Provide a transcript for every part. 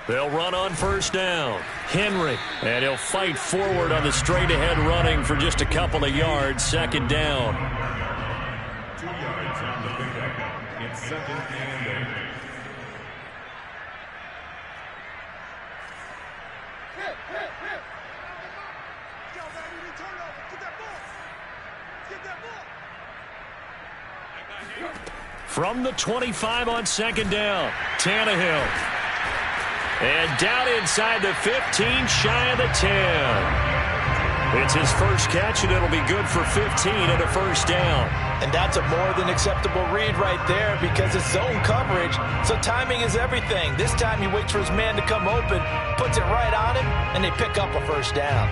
They'll run on first down. Henry, and he'll fight forward on the straight-ahead running for just a couple of yards. Second down. 2 yards on the pickup. It's second and 8. From the 25 on second down, Tannehill. And down inside the 15, shy of the 10. It's his first catch, and it'll be good for 15 and a first down. And that's a more than acceptable read right there because it's zone coverage, so timing is everything. This time he waits for his man to come open, puts it right on him, and they pick up a first down.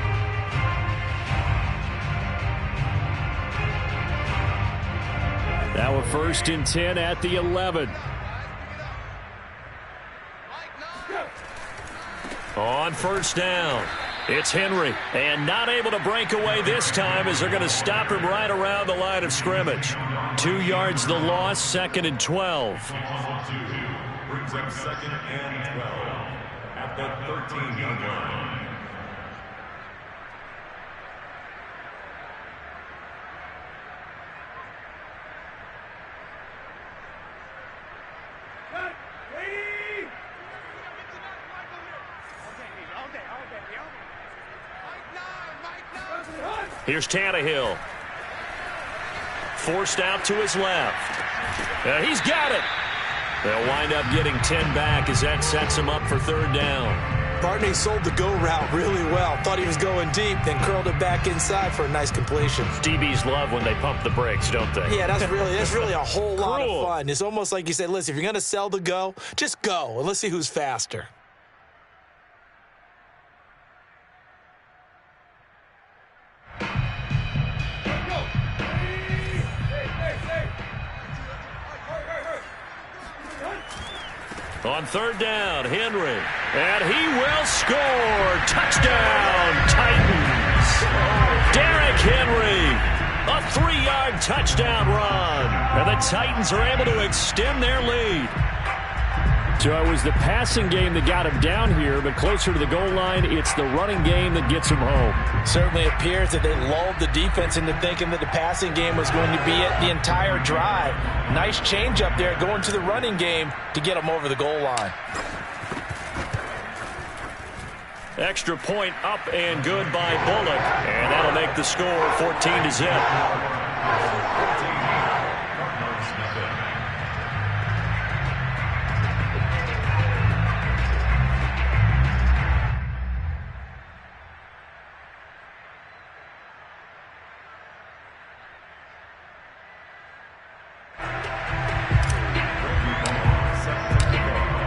Now a first and 10 at the 11. On first down, it's Henry. And not able to break away this time as they're going to stop him right around the line of scrimmage. 2 yards the loss, second and 12. Brings up second and 12 at the 13-yard line. Here's Tannehill. Forced out to his left. He's got it. They'll wind up getting 10 back as that sets him up for third down. Barney sold the go route really well. Thought he was going deep, then curled it back inside for a nice completion. DBs love when they pump the brakes, don't they? Yeah, that's really a whole lot of fun. It's almost like you said, listen, if you're going to sell the go, just go, and let's see who's faster. On third down, Henry. And he will score. Touchdown, Titans. Derrick Henry. A 3-yard touchdown run. And the Titans are able to extend their lead. So it was the passing game that got him down here, but closer to the goal line, it's the running game that gets him home. Certainly appears that they lulled the defense into thinking that the passing game was going to be it the entire drive. Nice change up there going to the running game to get them over the goal line. Extra point up and good by Bullock, and that'll make the score 14-0.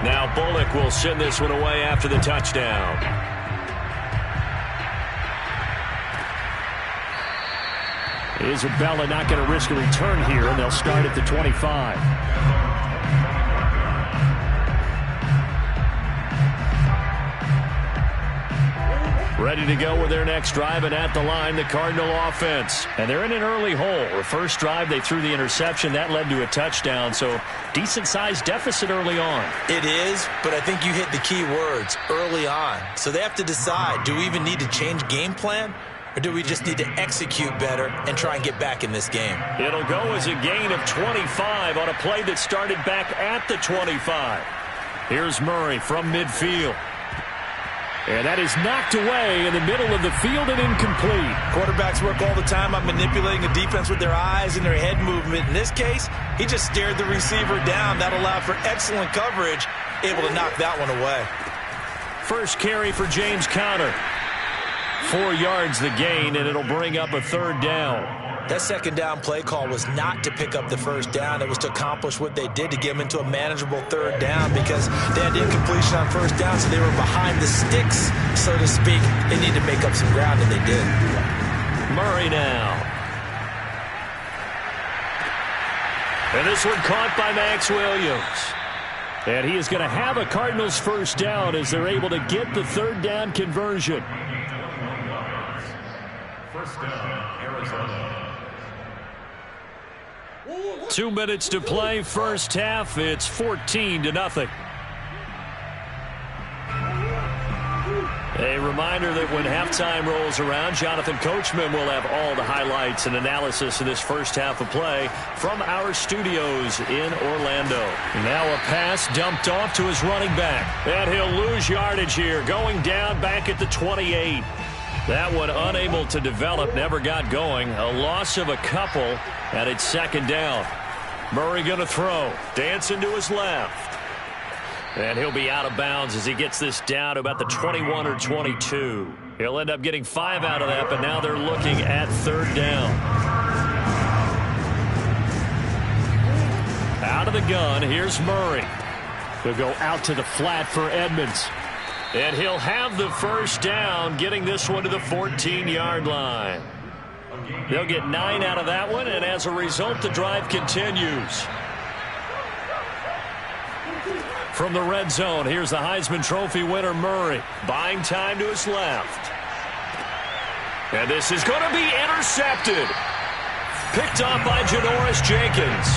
Now Bullock will send this one away after the touchdown. Isabella not going to risk a return here, and they'll start at the 25. Ready to go with their next drive, and at the line, the Cardinal offense. And they're in an early hole. The first drive, they threw the interception. That led to a touchdown, so decent-sized deficit early on. It is, but I think you hit the key words, early on. So they have to decide, do we even need to change game plan? Or do we just need to execute better and try and get back in this game? It'll go as a gain of 25 on a play that started back at the 25. Here's Murray from midfield. And that is knocked away in the middle of the field and incomplete. Quarterbacks work all the time on manipulating the defense with their eyes and their head movement. In this case, he just stared the receiver down. That allowed for excellent coverage, able to knock that one away. First carry for James Conner. 4 yards the gain, and it'll bring up a third down. That second down play call was not to pick up the first down. It was to accomplish what they did to get them into a manageable third down because they had incompletion on first down, so they were behind the sticks, so to speak. They need to make up some ground, and they did. Murray now. And this one caught by Max Williams. And he is going to have a Cardinals first down as they're able to get the third down conversion. First down, Arizona. 2 minutes to play, first half. It's 14-0. A reminder that when halftime rolls around, Jonathan Coachman will have all the highlights and analysis of this first half of play from our studios in Orlando. Now a pass dumped off to his running back. And he'll lose yardage here, going down back at the 28. That one unable to develop, never got going. A loss of a couple, and it's second down. Murray going to throw. Dancing to his left. And he'll be out of bounds as he gets this down to about the 21 or 22. He'll end up getting 5 out of that, but now they're looking at third down. Out of the gun, here's Murray. He'll go out to the flat for Edmonds. And he'll have the first down, getting this one to the 14-yard line. They'll get 9 out of that one, and as a result, the drive continues. From the red zone, here's the Heisman Trophy winner, Murray. Buying time to his left. And this is going to be intercepted. Picked off by Janoris Jenkins.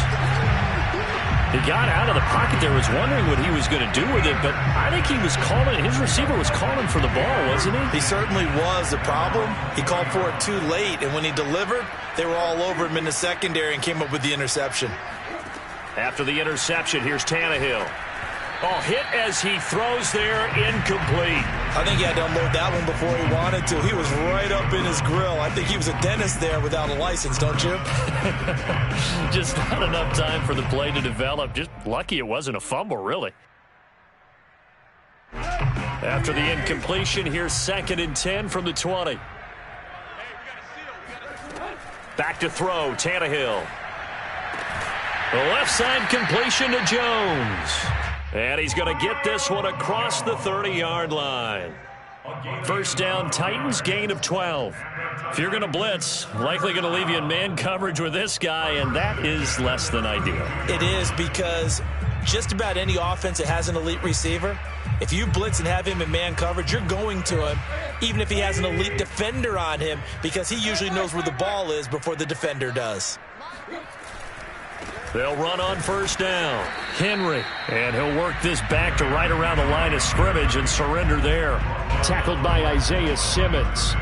He got out of the pocket there, was wondering what he was going to do with it, but I think he was calling, his receiver was calling for the ball, wasn't he? He certainly was. The problem, he called for it too late, and when he delivered, they were all over him in the secondary and came up with the interception. After the interception, here's Tannehill. Oh, hit as he throws there, incomplete. I think he had to unload that one before he wanted to. He was right up in his grill. I think he was a dentist there without a license, don't you? Just not enough time for the play to develop. Just lucky it wasn't a fumble, really. After the incompletion, here's 2nd and 10 from the 20. Back to throw, Tannehill. The left side completion to Jones. And he's going to get this one across the 30-yard line. First down, Titans, gain of 12. If you're going to blitz, likely going to leave you in man coverage with this guy, and that is less than ideal. It is, because just about any offense that has an elite receiver, if you blitz and have him in man coverage, you're going to him, even if he has an elite defender on him, because he usually knows where the ball is before the defender does. They'll run on first down. Henry. And he'll work this back to right around the line of scrimmage and surrender there. Tackled by Isaiah Simmons.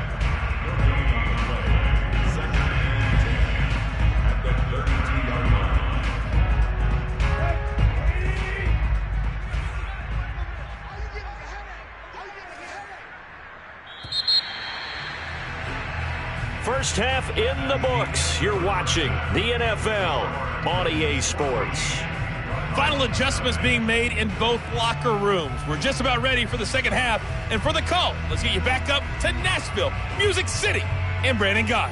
First half in the books. You're watching the NFL on EA Sports. Final adjustments being made in both locker rooms. We're just about ready for the second half. And for the call, let's get you back up to Nashville, Music City, and Brandon Gott.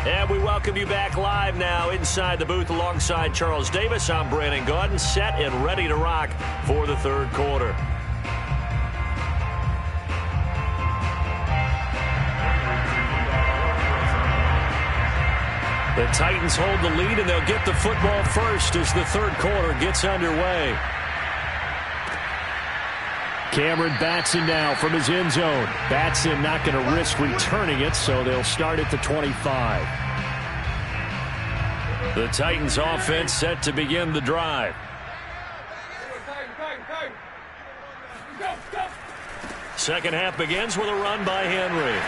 And we welcome you back live now inside the booth alongside Charles Davis. I'm Brandon Gaudin, set and ready to rock for the third quarter. The Titans hold the lead, and they'll get the football first as the third quarter gets underway. Cameron Batson now from his end zone. Batson not going to risk returning it, so they'll start at the 25. The Titans offense set to begin the drive. Second half begins with a run by Henry.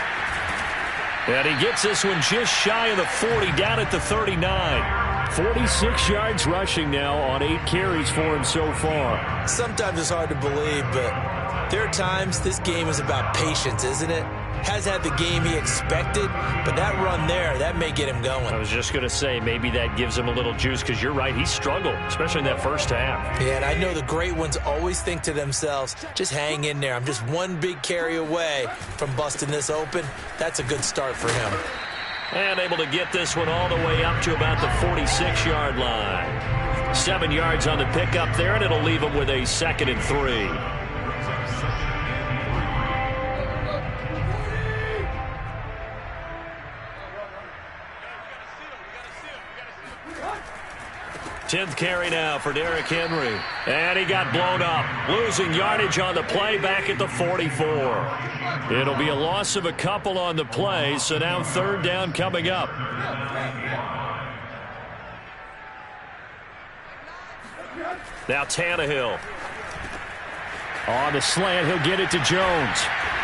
And he gets this one just shy of the 40, down at the 39. 46 yards rushing now on 8 carries for him so far. Sometimes it's hard to believe, but there are times this game is about patience, isn't it? Has had the game he expected, but that run there, that may get him going. I was just going to say, maybe that gives him a little juice, because you're right, he struggled, especially in that first half. Yeah, and I know the great ones always think to themselves, just hang in there. I'm just one big carry away from busting this open. That's a good start for him. And able to get this one all the way up to about the 46-yard line. 7 yards on the pickup there, and it'll leave him with a 2nd and 3. 10th carry now for Derrick Henry. And he got blown up. Losing yardage on the play back at the 44. It'll be a loss of a couple on the play, so now 3rd down coming up. Now Tannehill. On the slant, he'll get it to Jones.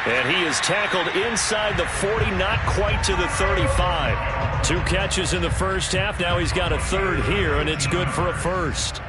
And he is tackled inside the 40, not quite to the 35. 2 catches in the first half. Now he's got a 3rd here, and it's good for a 1st.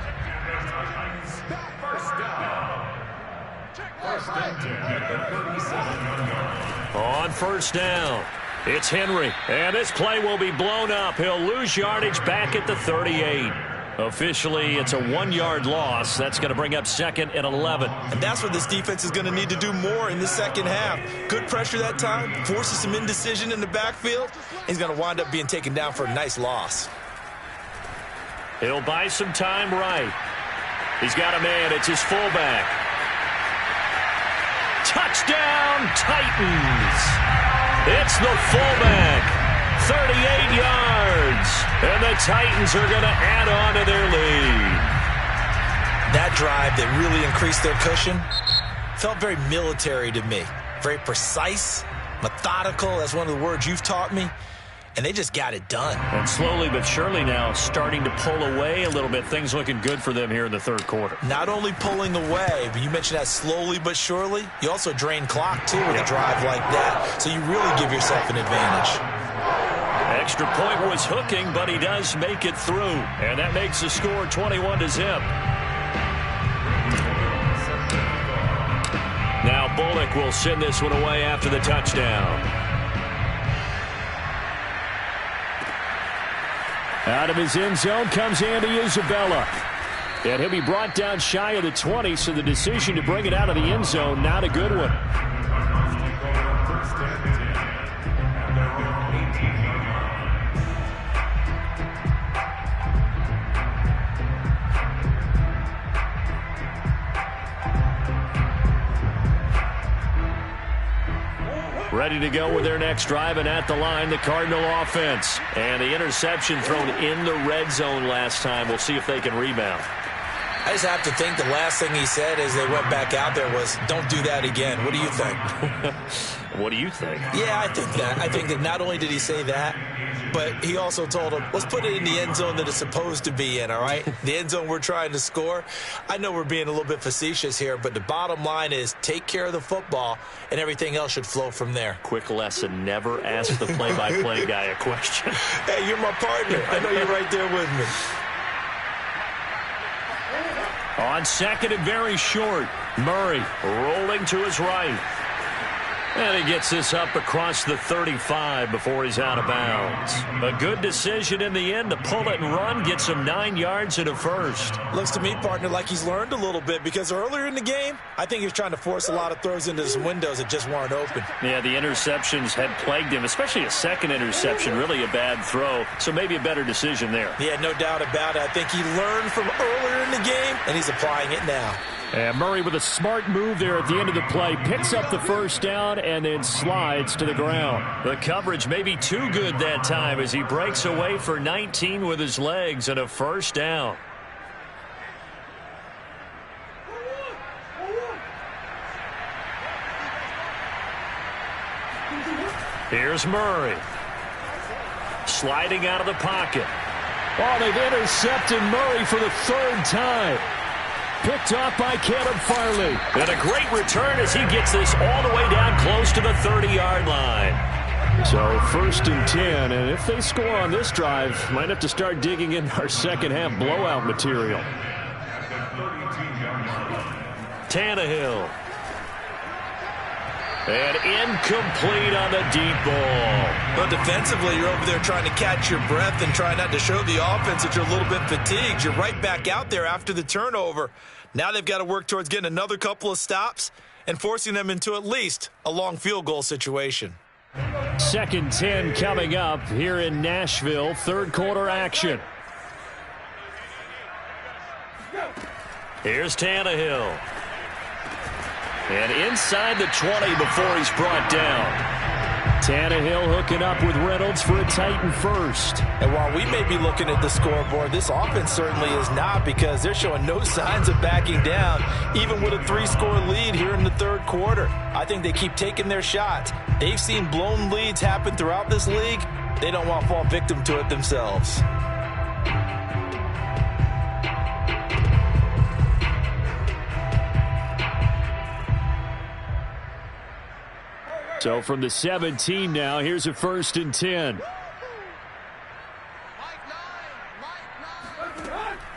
On 1st down, it's Henry. And this play will be blown up. He'll lose yardage back at the 38. Officially, it's a 1-yard loss. That's going to bring up 2nd and 11. And that's what this defense is going to need to do more in the second half. Good pressure that time, forces some indecision in the backfield. He's going to wind up being taken down for a nice loss. He'll buy some time right. He's got a man. It's his fullback. Touchdown, Titans. It's the fullback. 38 yards. And the Titans are going to add on to their lead. That drive that really increased their cushion felt very military to me. Very precise, methodical. That's one of the words you've taught me. And they just got it done. And slowly but surely now starting to pull away a little bit. Things looking good for them here in the 3rd quarter. Not only pulling away, but you mentioned that slowly but surely. You also drain clock, too, with a drive like that. So you really give yourself an advantage. Extra point was hooking, but he does make it through. And that makes the score 21-0. Now Bullock will send this one away after the touchdown. Out of his end zone comes Andy Isabella. And he'll be brought down shy of the 20, so the decision to bring it out of the end zone, not a good one. Ready to go with their next drive, and at the line, the Cardinal offense. And the interception thrown in the red zone last time. We'll see if they can rebound. I just have to think the last thing he said as they went back out there was, don't do that again. What do you think? What do you think? Yeah, I think that. I think that not only did he say that, but he also told him, let's put it in the end zone that it's supposed to be in, all right? The end zone we're trying to score. I know we're being a little bit facetious here, but the bottom line is take care of the football, and everything else should flow from there. Quick lesson, never ask the play-by-play guy a question. Hey, you're my partner. I know you're right there with me. On 2nd and very short, Murray rolling to his right. And he gets this up across the 35 before he's out of bounds. A good decision in the end to pull it and run, get some 9 yards and a 1st. Looks to me, partner, like he's learned a little bit, because earlier in the game, I think he was trying to force a lot of throws into some windows that just weren't open. Yeah, the interceptions had plagued him, especially a second interception, really a bad throw. So maybe a better decision there. Yeah, no doubt about it. I think he learned from earlier in the game, and he's applying it now. And Murray with a smart move there at the end of the play. Picks up the 1st down and then slides to the ground. The coverage may be too good that time as he breaks away for 19 with his legs and a 1st down. Here's Murray. Sliding out of the pocket. Oh, they've intercepted Murray for the 3rd time. Picked off by Caleb Farley. And a great return as he gets this all the way down close to the 30-yard line. So 1st and 10, and if they score on this drive, might have to start digging in our second half blowout material. Tannehill. And incomplete on the deep ball. But defensively, you're over there trying to catch your breath and try not to show the offense that you're a little bit fatigued. You're right back out there after the turnover. Now they've got to work towards getting another couple of stops and forcing them into at least a long field goal situation. 2nd 10 coming up here in Nashville. 3rd quarter action. Here's Tannehill. And inside the 20 before he's brought down. Tannehill hooking up with Reynolds for a Titan first. And while we may be looking at the scoreboard, this offense certainly is not, because they're showing no signs of backing down, even with a 3-score lead here in the third quarter. I think they keep taking their shots. They've seen blown leads happen throughout this league. They don't want to fall victim to it themselves. So from the 17 now, here's a 1st and 10.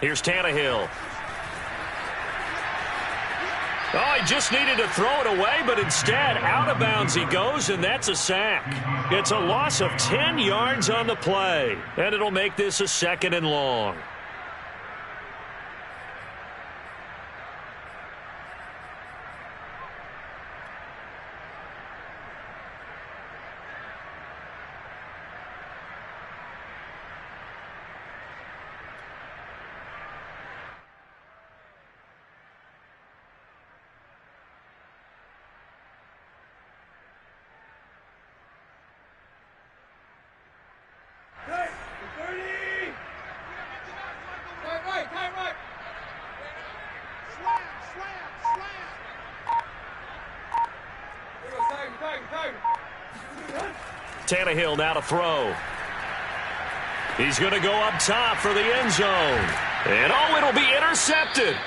Here's Tannehill. Oh, he just needed to throw it away, but instead, out of bounds he goes, and that's a sack. It's a loss of 10 yards on the play, and it'll make this a 2nd and long. Tannehill now to throw. He's going to go up top for the end zone. And oh, it'll be intercepted.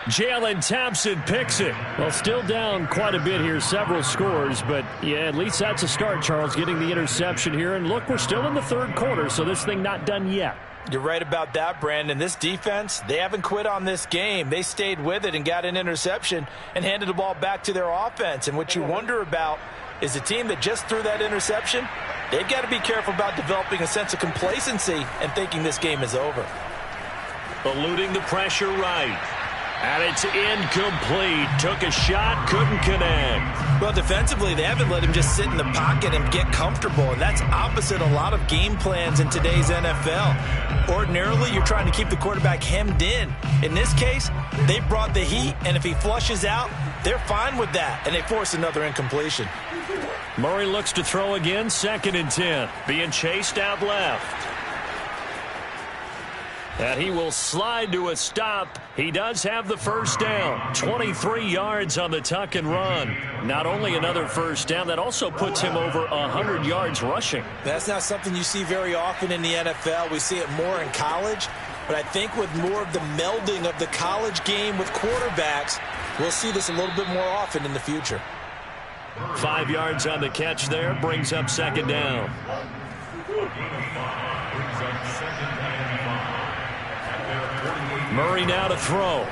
Jalen Thompson picks it. Well, still down quite a bit here, several scores, but yeah, at least that's a start, Charles, getting the interception here. And look, we're still in the third quarter, so this thing not done yet. You're right about that, Brandon. This defense, they haven't quit on this game. They stayed with it and got an interception and handed the ball back to their offense. And what you wonder about is the team that just threw that interception, they've got to be careful about developing a sense of complacency and thinking this game is over. Eluding the pressure right. And it's incomplete. Took a shot, couldn't connect. Well, defensively, they haven't let him just sit in the pocket and get comfortable, and that's opposite a lot of game plans in today's NFL. Ordinarily, you're trying to keep the quarterback hemmed in. In this case, they brought the heat, and if he flushes out, they're fine with that, and they force another incompletion. Murray looks to throw again, 2nd and 10. Being chased out left. And he will slide to a stop. He does have the first down. 23 yards on the tuck and run. Not only another first down, that also puts him over 100 yards rushing. That's not something you see very often in the NFL. We see it more in college. But I think with more of the melding of the college game with quarterbacks, we'll see this a little bit more often in the future. 5 yards on the catch there. Brings up 2nd down. Murray now to throw.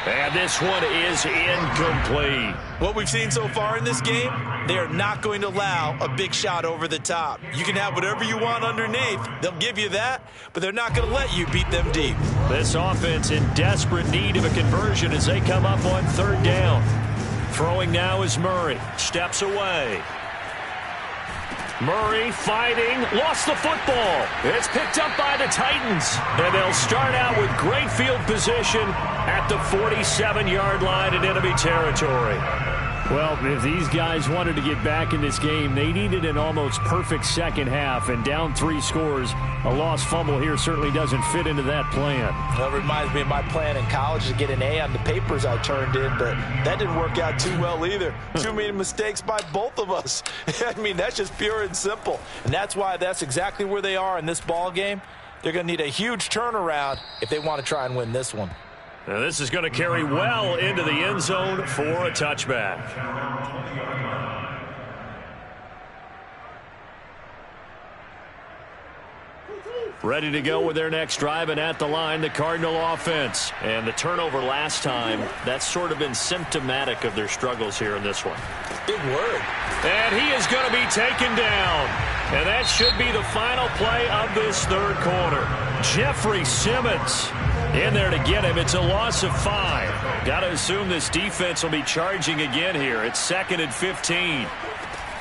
And this one is incomplete. What we've seen so far in this game, they are not going to allow a big shot over the top. You can have whatever you want underneath. They'll give you that, but they're not going to let you beat them deep. This offense in desperate need of a conversion as they come up on 3rd down. Throwing now is Murray. Steps away. Murray fighting, lost the football. It's picked up by the Titans. And they'll start out with great field position at the 47-yard line in enemy territory. Well, if these guys wanted to get back in this game, they needed an almost perfect second half, and down 3 scores. A lost fumble here certainly doesn't fit into that plan. Well, it reminds me of my plan in college to get an A on the papers I turned in, but that didn't work out too well either. Too many mistakes by both of us. I mean, that's just pure and simple. And that's why that's exactly where they are in this ball game. They're going to need a huge turnaround if they want to try and win this one. Now this is going to carry well into the end zone for a touchback. Ready to go with their next drive, and at the line, the Cardinal offense. And the turnover last time, that's sort of been symptomatic of their struggles here in this one. Big word. And he is going to be taken down. And that should be the final play of this third quarter. Jeffrey Simmons in there to get him. It's a loss of 5. Got to assume this defense will be charging again here. It's 2nd and 15.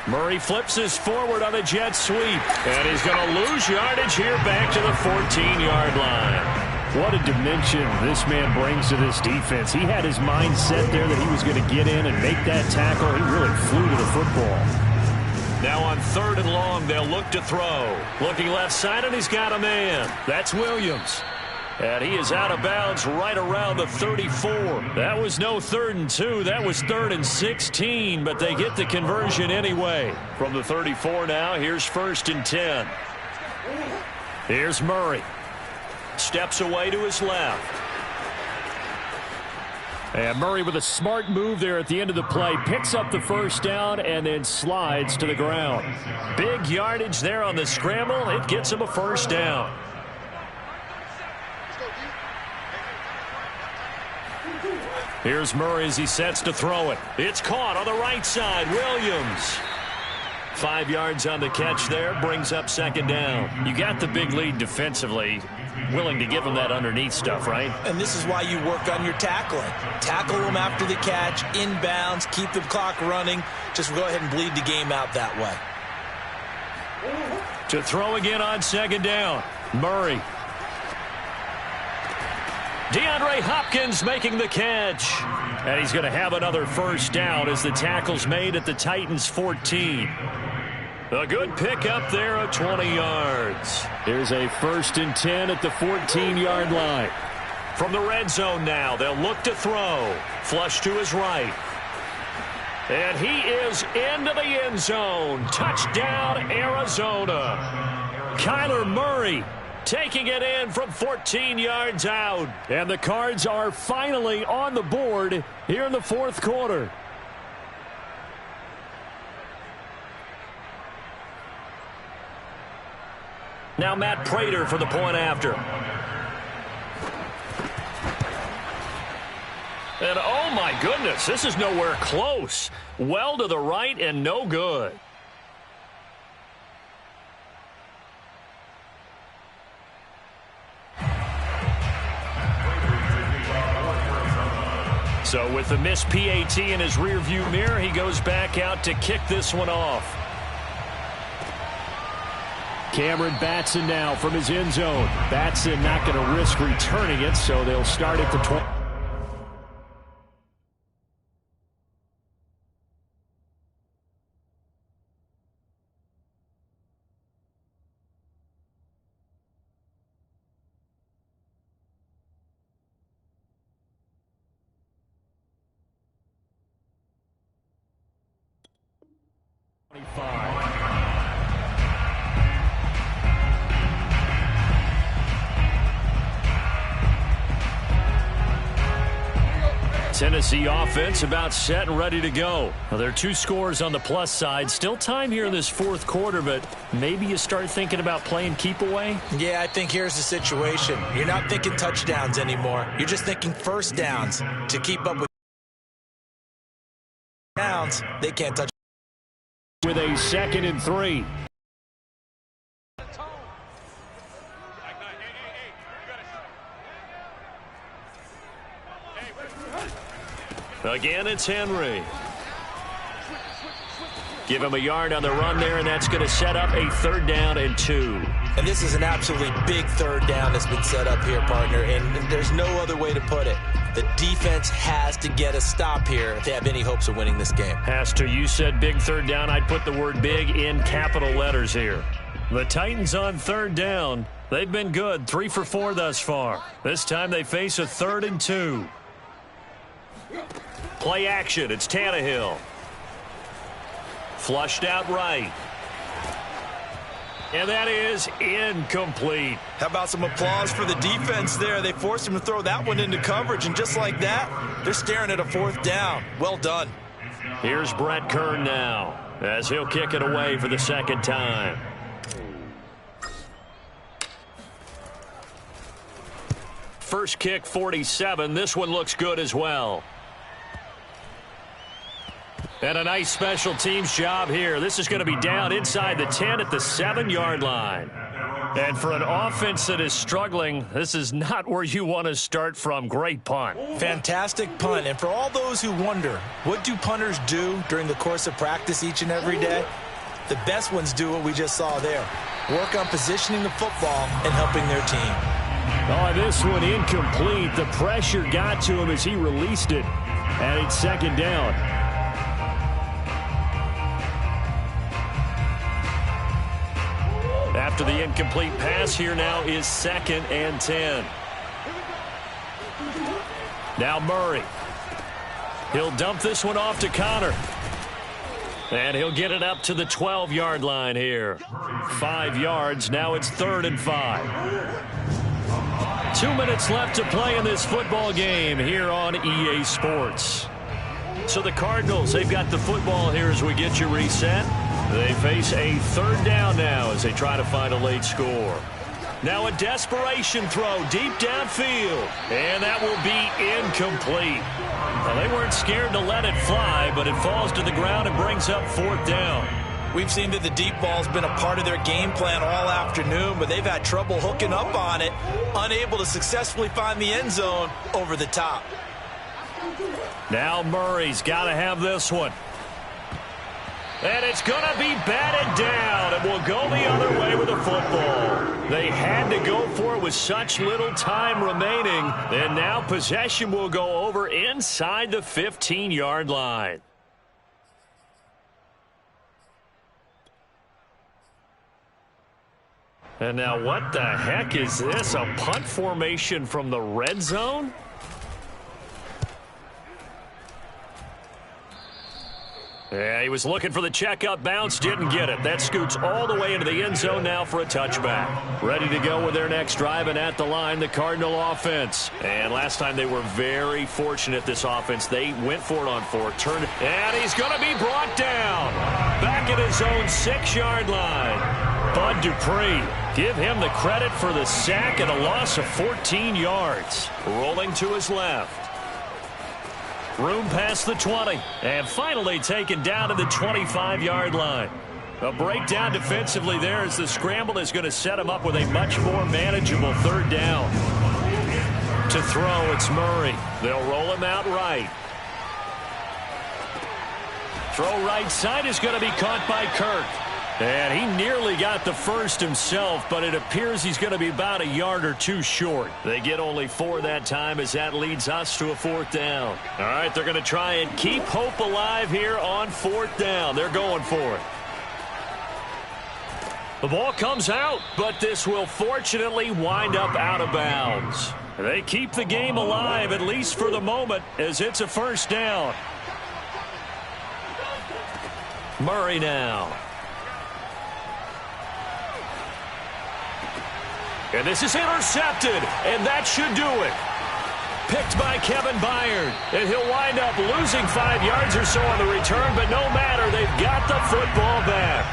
Murray flips this forward on a jet sweep. And he's going to lose yardage here back to the 14-yard line. What a dimension this man brings to this defense. He had his mind set there that he was going to get in and make that tackle. He really flew to the football. Now on 3rd and long, they'll look to throw. Looking left side, and he's got a man. That's Williams. And he is out of bounds right around the 34. That was no 3rd and 2. That was 3rd and 16, but they get the conversion anyway. From the 34 now, here's 1st and 10. Here's Murray. Steps away to his left. And Murray with a smart move there at the end of the play. Picks up the 1st down and then slides to the ground. Big yardage there on the scramble. It gets him a 1st down. Here's Murray as he sets to throw it. It's caught on the right side. Williams. 5 yards on the catch there. Brings up 2nd down. You got the big lead defensively. Willing to give him that underneath stuff, right? And this is why you work on your tackling. Tackle them after the catch, inbounds, keep the clock running. Just go ahead and bleed the game out that way. To throw again on 2nd down. Murray. DeAndre Hopkins making the catch. And he's going to have another 1st down as the tackle's made at the Titans' 14. A good pickup there of 20 yards. Here's a 1st and 10 at the 14-yard line. From the red zone now, they'll look to throw. Flush to his right. And he is into the end zone. Touchdown, Arizona. Kyler Murray taking it in from 14 yards out. And the Cards are finally on the board here in the 4th quarter. Now Matt Prater for the point after. And oh my goodness, this is nowhere close. Well to the right and no good. So with the missed PAT in his rearview mirror, he goes back out to kick this one off. Cameron Batson now from his end zone. Batson not going to risk returning it, so they'll start at the 20. Tennessee offense about set and ready to go. Well, there are 2 scores on the plus side. Still time here in this 4th quarter, but maybe you start thinking about playing keep away? Yeah, I think here's the situation. You're not thinking touchdowns anymore. You're just thinking 1st downs to keep up with downs. They can't touch. With a 2nd and 3. Again, it's Henry. Give him a yard on the run there, and that's going to set up a 3rd down and 2. And this is an absolutely big 3rd down that's been set up here, partner, and there's no other way to put it. The defense has to get a stop here if they have any hopes of winning this game. Has to. You said big 3rd down. I'd put the word big in capital letters here. The Titans on 3rd down. They've been good, 3 for 4 thus far. This time they face a 3rd and 2. Play action. It's Tannehill. Flushed out right. And that is incomplete. How about some applause for the defense there? They forced him to throw that one into coverage, and just like that, they're staring at a 4th down. Well done. Here's Brett Kern now as he'll kick it away for the 2nd time. First kick, 47. This one looks good as well. And a nice special teams job here. This is going to be down inside the 10 at the 7-yard line. And for an offense that is struggling, this is not where you want to start from. Great punt. Fantastic punt. And for all those who wonder, what do punters do during the course of practice each and every day? The best ones do what we just saw there. Work on positioning the football and helping their team. Oh, this one incomplete. The pressure got to him as he released it. And it's second down. After the incomplete pass, here now is 2nd and 10. Now Murray. He'll dump this one off to Connor. And he'll get it up to the 12-yard line here. 5 yards. Now it's 3rd and 5. 2 minutes left to play in this football game here on EA Sports. So the Cardinals, they've got the football here as we get you reset. They face a 3rd down now as they try to find a late score. Now a desperation throw deep downfield. And that will be incomplete. Well, they weren't scared to let it fly, but it falls to the ground and brings up 4th down. We've seen that the deep ball's been a part of their game plan all afternoon, but they've had trouble hooking up on it, unable to successfully find the end zone over the top. Now Murray's got to have this one. And it's going to be batted down, and will go the other way with the football. They had to go for it with such little time remaining, and now possession will go over inside the 15-yard line. And now what the heck is this? A punt formation from the red zone? Yeah, he was looking for the checkup bounce, didn't get it. That scoots all the way into the end zone now for a touchback. Ready to go with their next drive, and at the line, the Cardinal offense. And last time they were very fortunate, this offense. They went for it on 4, turned, and he's going to be brought down. Back at his own 6-yard line. Bud Dupree, give him the credit for the sack and a loss of 14 yards. Rolling to his left. Room past the 20, and finally taken down to the 25-yard line. A breakdown defensively there as the scramble is going to set him up with a much more manageable 3rd down. To throw, it's Murray. They'll roll him out right. Throw right side is going to be caught by Kirk. And he nearly got the first himself, but it appears he's going to be about a yard or 2 short. They get only 4 that time as that leads us to a 4th down. All right, they're going to try and keep hope alive here on 4th down. They're going for it. The ball comes out, but this will fortunately wind up out of bounds. They keep the game alive, at least for the moment, as it's a 1st down. Murray now. And this is intercepted, and that should do it. Picked by Kevin Byard, and he'll wind up losing 5 yards or so on the return, but no matter, they've got the football back.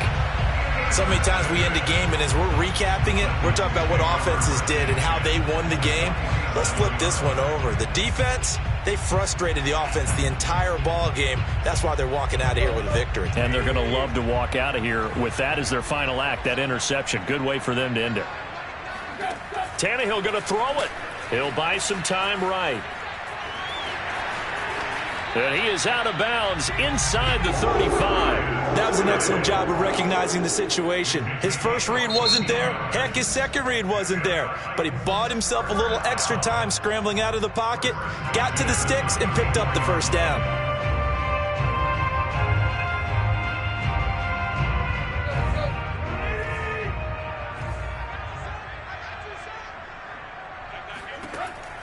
So many times we end a game, and as we're recapping it, we're talking about what offenses did and how they won the game. Let's flip this one over. The defense, they frustrated the offense the entire ball game. That's why they're walking out of here with a victory. And they're going to love to walk out of here with that as their final act, that interception. Good way for them to end it. Tannehill going to throw it. He'll buy some time right. And he is out of bounds inside the 35. That was an excellent job of recognizing the situation. His first read wasn't there. Heck, his second read wasn't there. But he bought himself a little extra time scrambling out of the pocket, got to the sticks, and picked up the 1st down.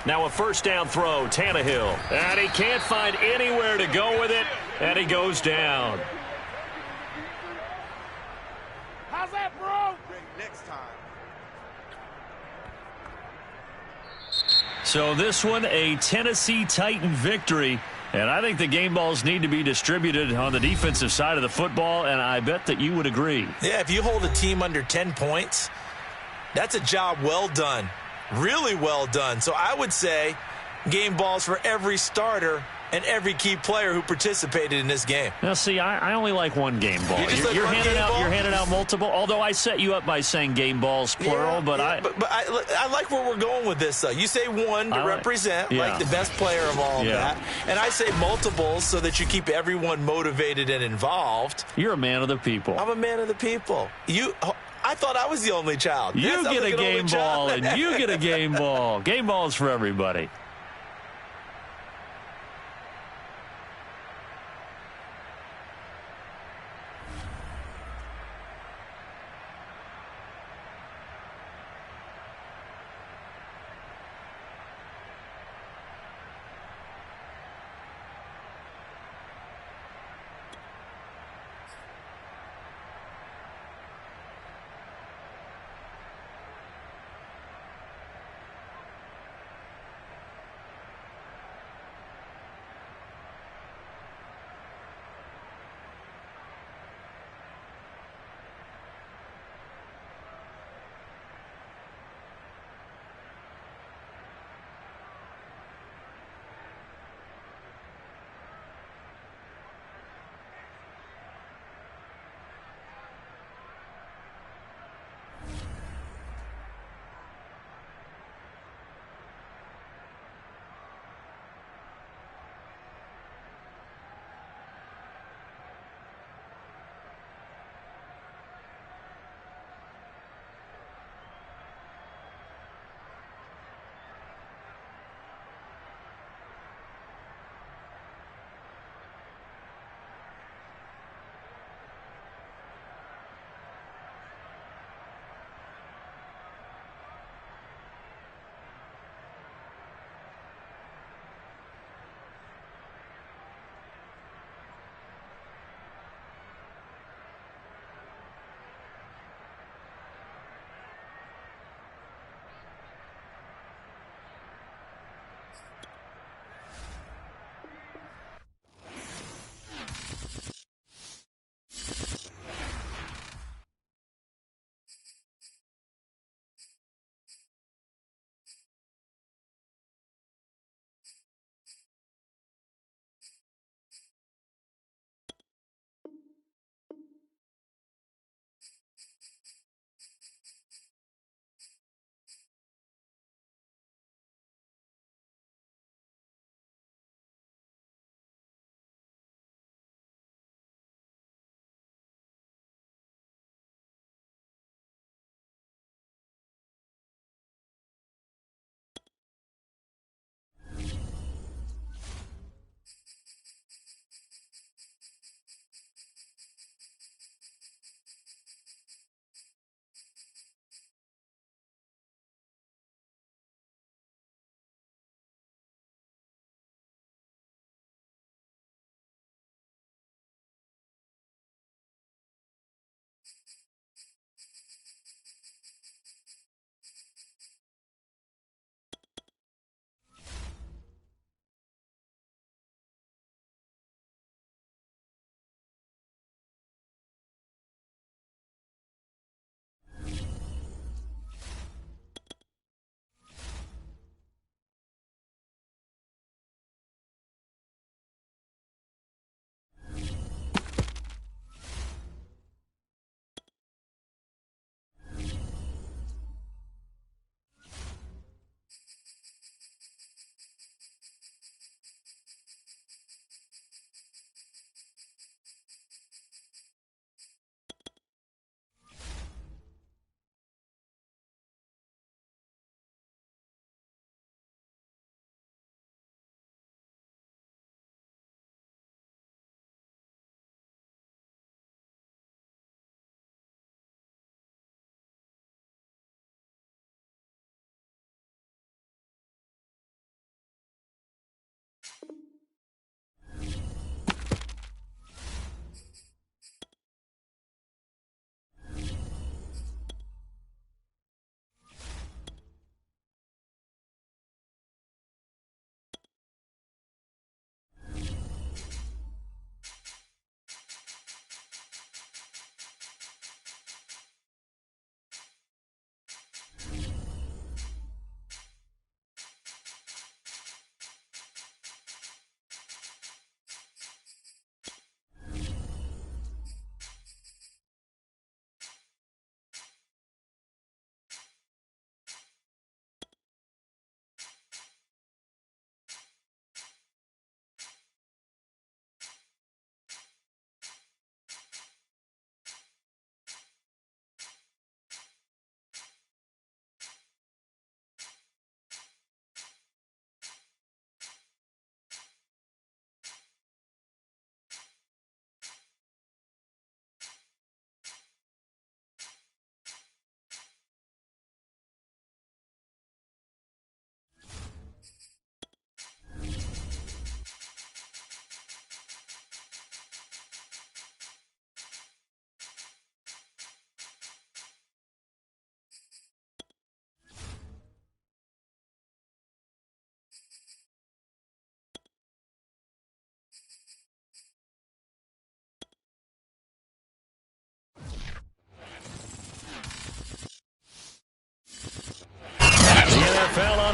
Now a 1st down throw, Tannehill. And he can't find anywhere to go with it, and he goes down. How's that, bro? Next time. So this one, a Tennessee Titan victory. And I think the game balls need to be distributed on the defensive side of the football, and I bet that you would agree. Yeah, if you hold a team under 10 points, that's a job well done. Really well done. So I would say game balls for every starter and every key player who participated in this game. Now, see, I only like one game ball. You're handing out multiple, although I set you up by saying game balls, plural. But I like where we're going with this, though. You say one to represent, like the best player of all of that. And I say multiples so that you keep everyone motivated and involved. You're a man of the people. I'm a man of the people. I thought I was the only child. You get a game ball, and you get a game ball. Game balls for everybody.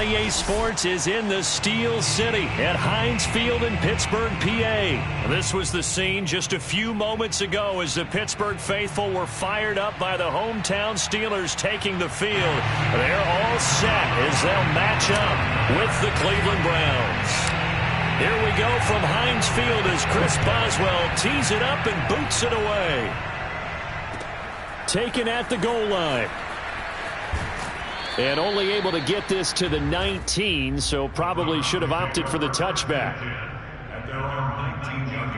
28 Sports is in the Steel City at Heinz Field in Pittsburgh, PA. This was the scene just a few moments ago as the Pittsburgh faithful were fired up by the hometown Steelers taking the field. They're all set as they'll match up with the Cleveland Browns. Here we go from Heinz Field as Chris Boswell tees it up and boots it away. Taken at the goal line. And only able to get this to the 19, so probably should have opted for the touchback. At their own 19-yard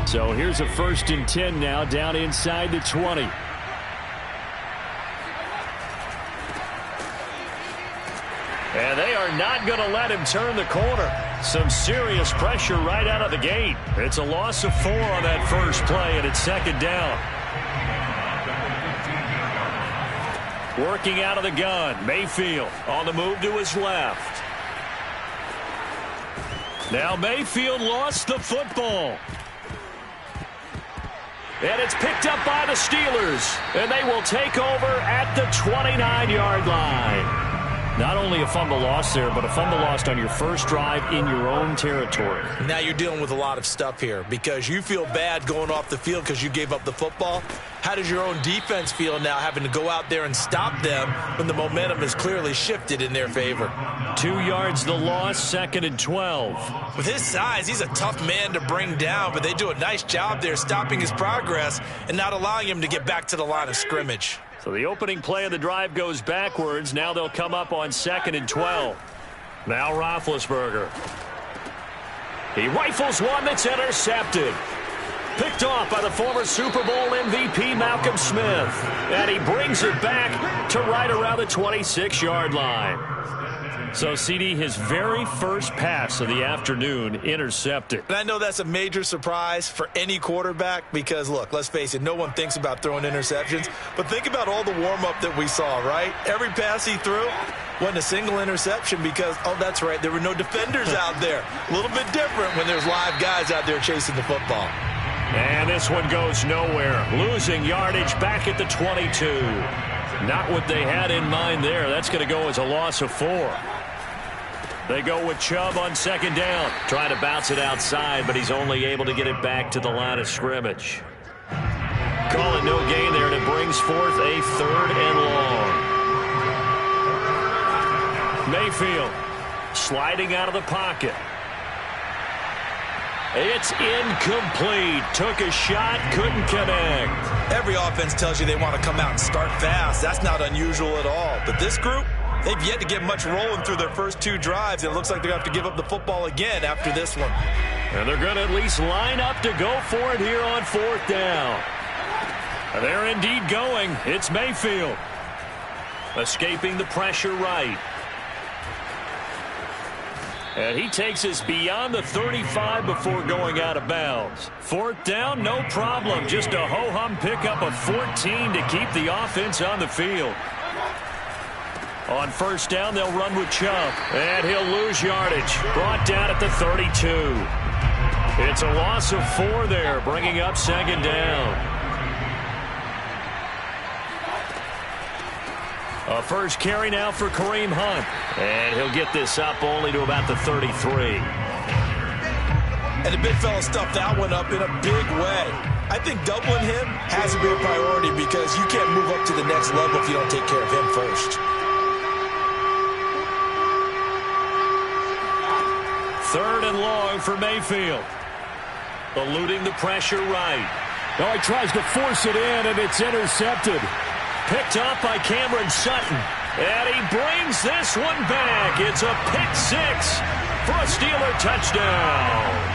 line. So here's a 1st and 10 now down inside the 20. And they are not going to let him turn the corner. Some serious pressure right out of the gate. It's a loss of 4 on that first play, and it's 2nd down. Working out of the gun, Mayfield on the move to his left. Now Mayfield lost the football. And it's picked up by the Steelers, and they will take over at the 29-yard line. Not only a fumble loss there, but a fumble lost on your first drive in your own territory. Now you're dealing with a lot of stuff here because you feel bad going off the field because you gave up the football. How does your own defense feel now having to go out there and stop them when the momentum is clearly shifted in their favor? 2 yards the loss, 2nd and 12. With his size, he's a tough man to bring down, but they do a nice job there stopping his progress and not allowing him to get back to the line of scrimmage. So the opening play of the drive goes backwards. Now they'll come up on 2nd and 12. Now Roethlisberger. He rifles one that's intercepted. Picked off by the former Super Bowl MVP Malcolm Smith. And he brings it back to right around the 26-yard line. So, CD, his very first pass of the afternoon intercepted. And I know that's a major surprise for any quarterback because, look, let's face it, no one thinks about throwing interceptions. But think about all the warm-up that we saw, right? Every pass he threw wasn't a single interception because, oh, that's right, there were no defenders out there. A little bit different when there's live guys out there chasing the football. And this one goes nowhere. Losing yardage back at the 22. Not what they had in mind there. That's going to go as a loss of 4. They go with Chubb on 2nd down. Trying to bounce it outside, but he's only able to get it back to the line of scrimmage. Call it no gain there, and it brings forth a 3rd and long. Mayfield sliding out of the pocket. It's incomplete. Took a shot, couldn't connect. Every offense tells you they want to come out and start fast. That's not unusual at all. But this group, they've yet to get much rolling through their first 2 drives. It looks like they're going to have to give up the football again after this one. And they're going to at least line up to go for it here on 4th down. They're indeed going. It's Mayfield. Escaping the pressure right. And he takes us beyond the 35 before going out of bounds. 4th down, no problem. Just a ho-hum pickup of 14 to keep the offense on the field. On 1st down, they'll run with Chubb. And he'll lose yardage. Brought down at the 32. It's a loss of 4 there, bringing up 2nd down. A first carry now for Kareem Hunt. And he'll get this up only to about the 33. And the big fella stuffed that one up in a big way. I think doubling him has to be a priority because you can't move up to the next level if you don't take care of him first. 3rd and long for Mayfield. Eluding the pressure right. Oh, he tries to force it in, and it's intercepted. Picked up by Cameron Sutton. And he brings this one back. It's a pick 6 for a Steeler touchdown.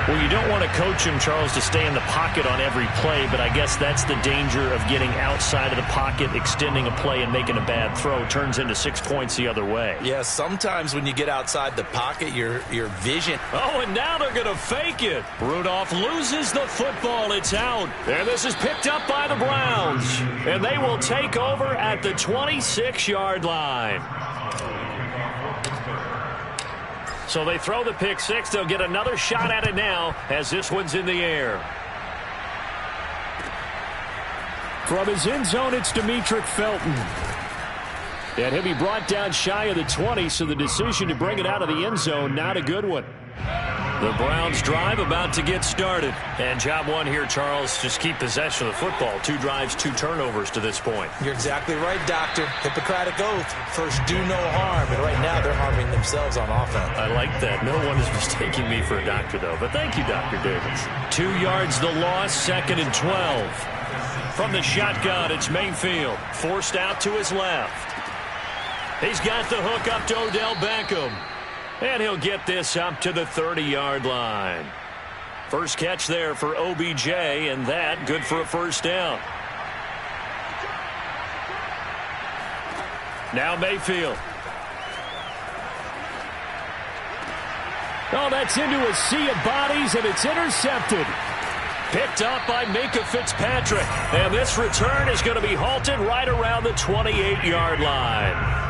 Well, you don't want to coach him, Charles, to stay in the pocket on every play, but I guess that's the danger of getting outside of the pocket, extending a play and making a bad throw. Turns into 6 points the other way. Yeah, sometimes when you get outside the pocket, your vision. Oh, and now they're going to fake it. Rudolph loses the football. It's out. And this is picked up by the Browns. And they will take over at the 26-yard line. So they throw the pick 6. They'll get another shot at it now as this one's in the air. From his end zone, it's Demetric Felton. And he'll be brought down shy of the 20, so the decision to bring it out of the end zone, not a good one. The Browns drive about to get started. And job one here, Charles, just keep possession of the football. 2 drives, 2 turnovers to this point. You're exactly right, Doctor. Hippocratic oath. First, do no harm. And right now, they're harming themselves on offense. I like that. No one is mistaking me for a doctor, though. But thank you, Dr. Davis. 2 yards the loss, 2nd and 12. From the shotgun, it's Mayfield. Forced out to his left. He's got the hook up to Odell Beckham. And he'll get this up to the 30-yard line. First catch there for OBJ, and that good for a first down. Now Mayfield. Oh, that's into a sea of bodies, and it's intercepted. Picked up by Minka Fitzpatrick. And this return is going to be halted right around the 28-yard line.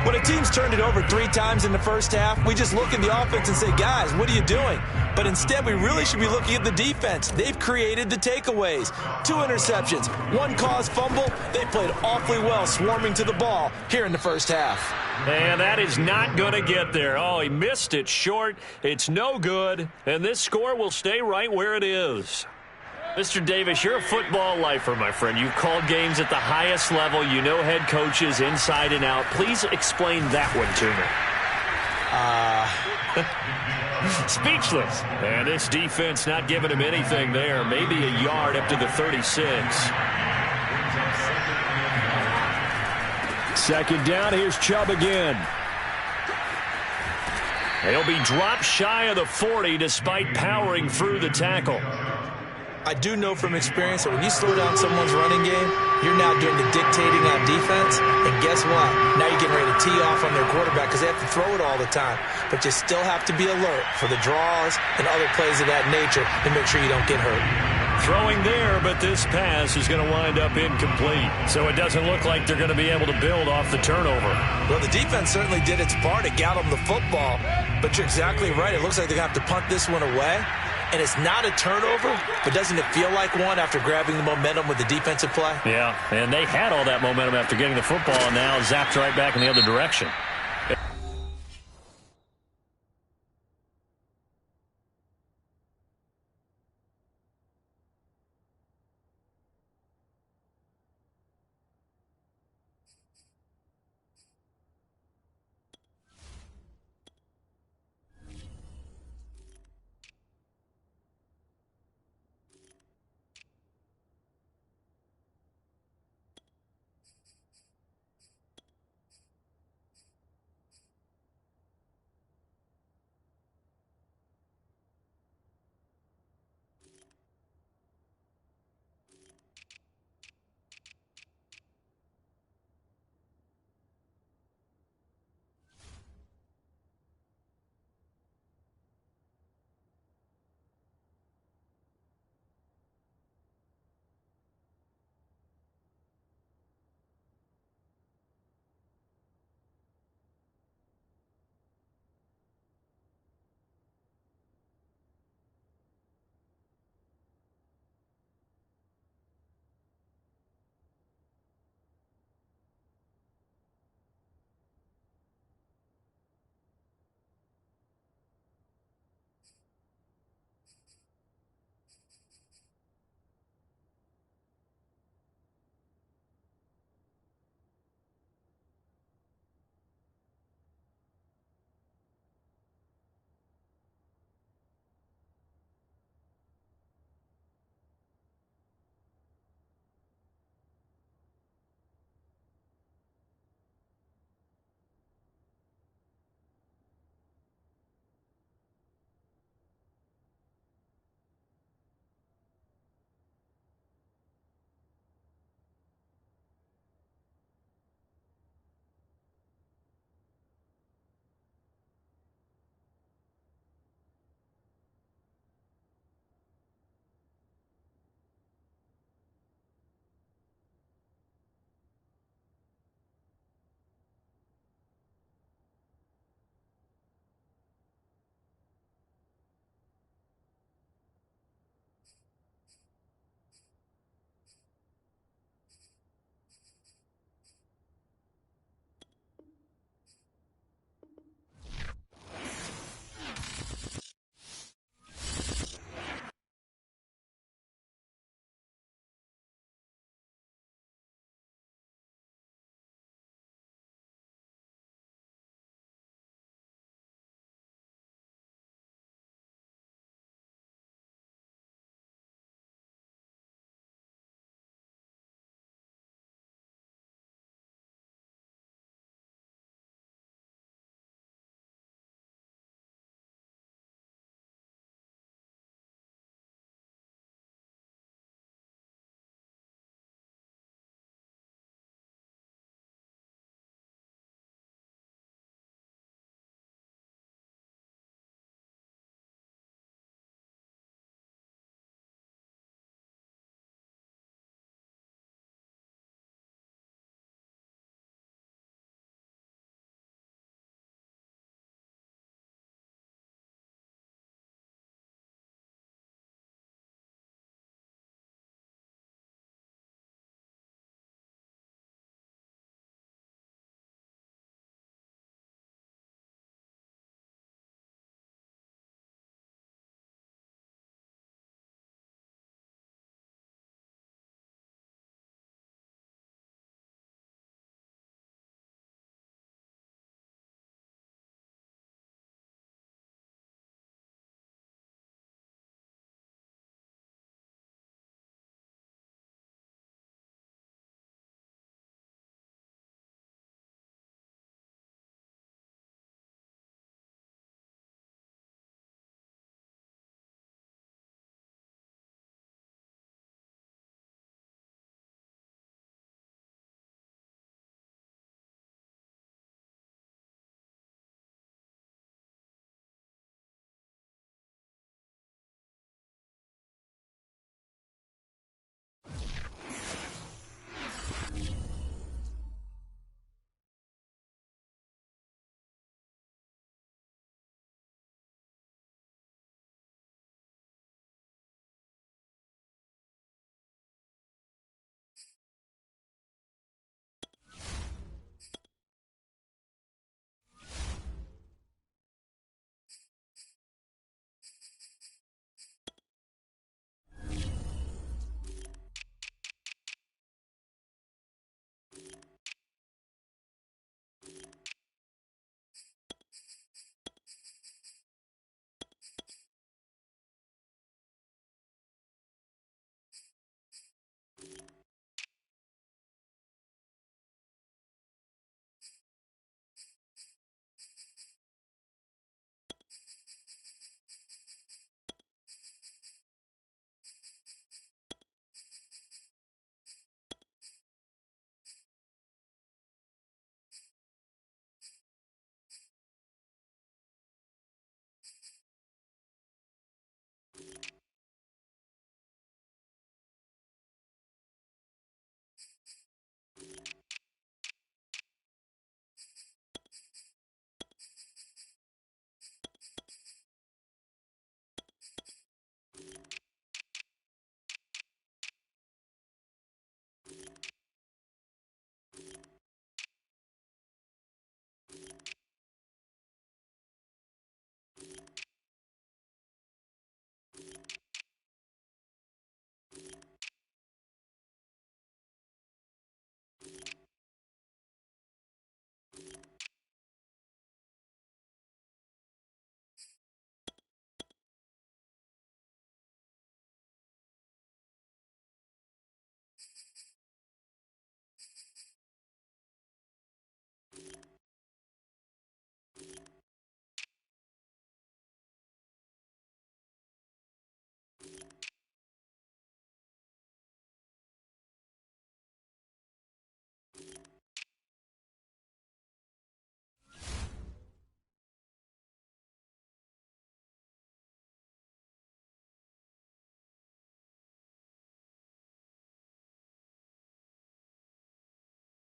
When a team's turned it over 3 times in the first half, we just look at the offense and say, guys, what are you doing? But instead, we really should be looking at the defense. They've created the takeaways. 2 interceptions, 1 caused fumble. They played awfully well swarming to the ball here in the first half. And that is not going to get there. Oh, he missed it short. It's no good. And this score will stay right where it is. Mr. Davis, you're a football lifer, my friend. You've called games at the highest level. You know head coaches inside and out. Please explain that one to me. Speechless. And this defense not giving him anything there. Maybe a yard up to the 36. 2nd down. Here's Chubb again. He'll be dropped shy of the 40 despite powering through the tackle. I do know from experience that when you slow down someone's running game, you're now doing the dictating on defense. And guess what? Now you're getting ready to tee off on their quarterback because they have to throw it all the time. But you still have to be alert for the draws and other plays of that nature to make sure you don't get hurt. Throwing there, but this pass is going to wind up incomplete. So it doesn't look like they're going to be able to build off the turnover. Well, the defense certainly did its part. It got them the football. But you're exactly right. It looks like they're going to have to punt this one away. And it's not a turnover, but doesn't it feel like one after grabbing the momentum with the defensive play? Yeah, and they had all that momentum after getting the football, and now zapped right back in the other direction.